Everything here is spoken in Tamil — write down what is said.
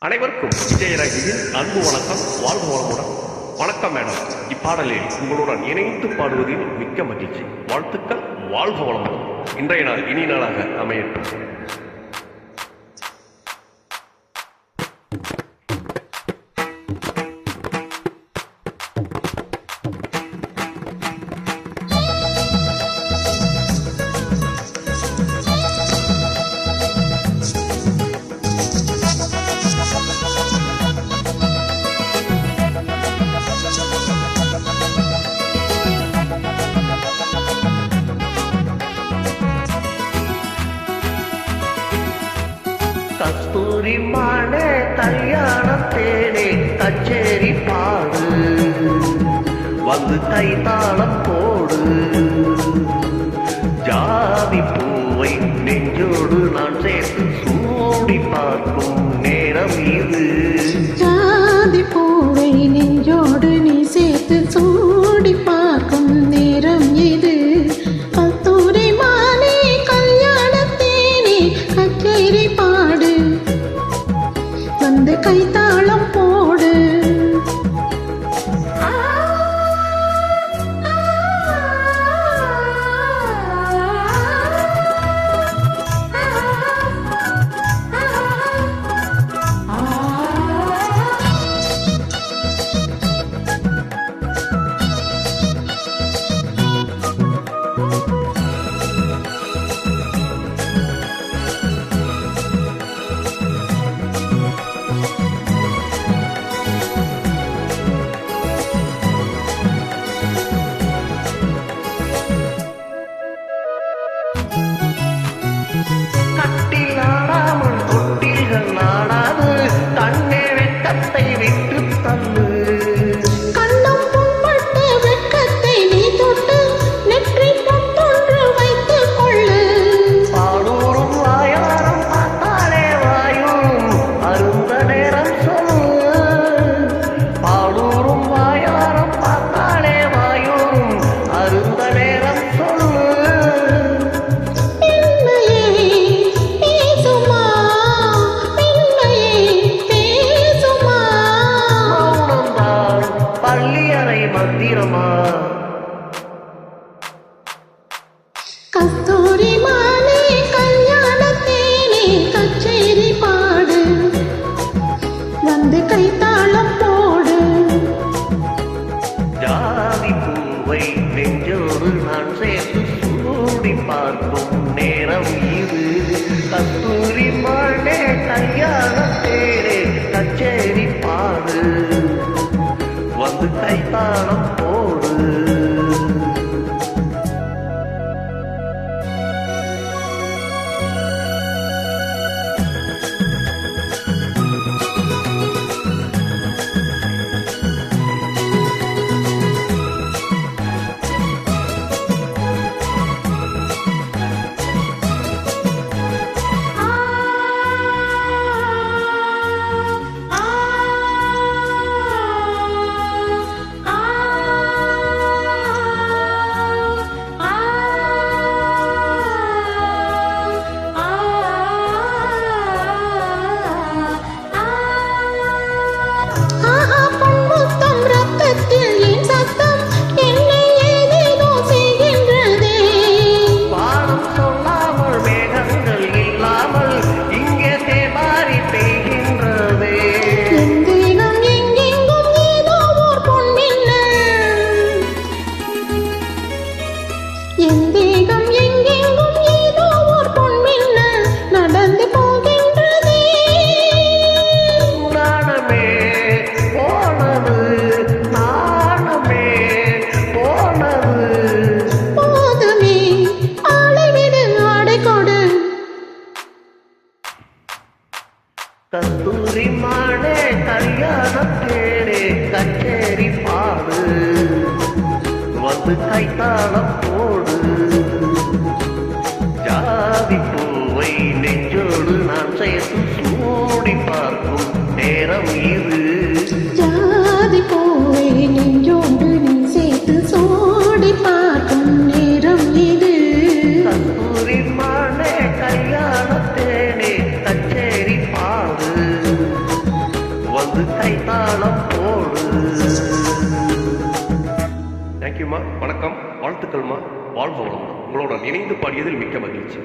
அனைவருக்கும் விஜயராகியின் அன்பு வணக்கம். வாழ்வு வளமுடன். வணக்கம் மேடம். இப்பாடலில் உங்களுடன் இணைந்து பாடுவதில் மிக்க மகிழ்ச்சி. வாழ்த்துக்கள். வாழ்வு வளமுடன். இன்றைய நாள் இனி நாளாக அமையட்டும். கஸ்தூரி மானே கல்யாணத்தேனே கச்சேரி பாடு, வந்து கைத்தாளம் போடு. ஜாதி பூவை நெஞ்சோடு நான் சேர்த்து சூடி பார்க்கும் நேரம் இது. ஜாதி பூவை நெஞ்சோடு நீ சேர்த்து சூடி பார்க்கும் நேரம் இது. கஸ்தூரி மானே கல்யாணத்தேனே கச்சேரி பாடு, வந்து கைத்தாளம் போடு. கட்டில் ஆடாமல் தொட்டில்கள் நாடாது, கண்ணே வெட்டத்தை விட்டு தள்ளு. கண்ணம் புண்பட்ட வெட்கத்தை நீ தொட்டு நெற்றி பொட்டொன்று வைத்துக் கொள்ளு. பாடூரும் வாயாரம் பார்த்தாலே வாயும் அருந்த நேரம் சொல்லு. பாடூரும் வாயாரம் பார்த்தாலே வாயும் அருந்த நேரம் சொல்லு. பள்ளியறை மந்திரமா? கஸ்தூரி மானே கல்யாணத்தேனே கச்சேரி பாடு, வந்து கைத்தாளம் போடு. ஜாதி பூவை நெஞ்சோடு நான் சேர்த்து சூடி பார்க்கும் நேரம் இது. கஸ்தூரி மானே கல்யாணத்தேனே கச்சேரி பாடு, வந்து கைத்தாளம் போடு. கஸ்தூரி மானே கல்யாணத்தேனே கச்சேரி பாடு, வந்து கைத்தாளம் போடு. ஜாதி பூவை நெஞ்சோடு நான் சேர்த்து சூடி பார்க்கும் நேரம் இது. ஜாதி பூவை நெஞ்சோடு நீ சேர்த்து சூடி பார்க்கும் நேரம் இது. கஸ்தூரி மானே கல்யாணத்தேனே கச்சேரி பாடு, வந்து கைத்தாளம் போடு. தேங்க்யூம்மா, வணக்கம், வாழ்த்துக்கள்மா, வாழ்க வளமுடன். உங்களுடன் இணைந்து பாடியதில் மிக்க மகிழ்ச்சி.